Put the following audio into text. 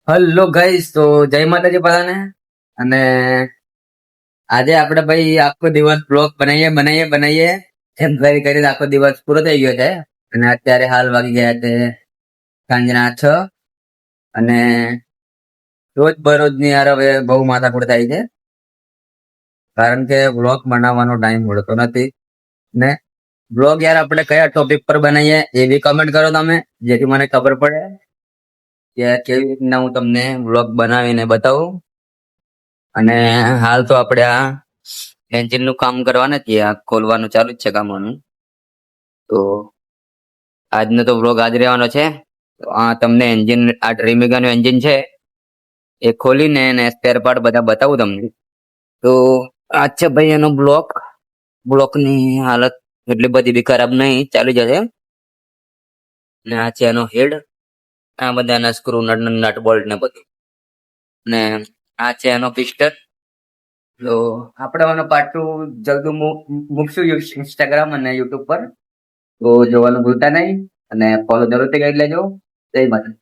Hello guys, તો જય માતાજી બધાને. અને આજે આપણે ભાઈ આખો દિવસ બ્લોગ બનાવીએ એમ કરીને આખો દિવસ પૂરો થઈ ગયો છે. અને અત્યારે હાલ વાગી ગયા છે સાંજના 6. અને રોજ બરોજની યાર હવે બહુ માથાકૂટ થાય છે, કારણ કે બ્લોગ બનાવવાનો ટાઈમ મળતો નથી. ને બ્લોગ યાર આપણે કયા ટોપિક પર બનાવીએ એ બી કમેન્ટ કરો તમે, જેથી મને ખબર પડે કે કેવી રીતના હું તમને બ્લોગ બનાવીને બતાવું. અને હાલ તો આપણે આ એન્જિન નું કામ કરવાના છીએ, આ ખોલવાનું ચાલુ જ છે કામનું. તો આજનો તો બ્લોગ આજ રહેવાનો છે. તો આ તમને એન્જિન, આ ડ્રીમિગા નું એન્જિન છે એ ખોલીને એને સ્પેર પાર્ટ બધા બતાવું તમને. તો આ છે ભાઈ એનો બ્લોકની હાલત એટલી બધી બી ખરાબ નહીં, ચાલી જશે. ને આ છે એનો હેડ, આ બધાના સ્ક્રૂ નટ બોલ્ટ ને બધું. ને આ છે એનો પિસ્ટન. તો આપણે આનો પાર્ટ 2 જલ્દી મૂકશું ઇન્સ્ટાગ્રામ અને યુટ્યુબ પર. તો જોવાનું ભૂલતા નહીં અને ફોલો જરૂરથી કરી લેજો. જય માતા.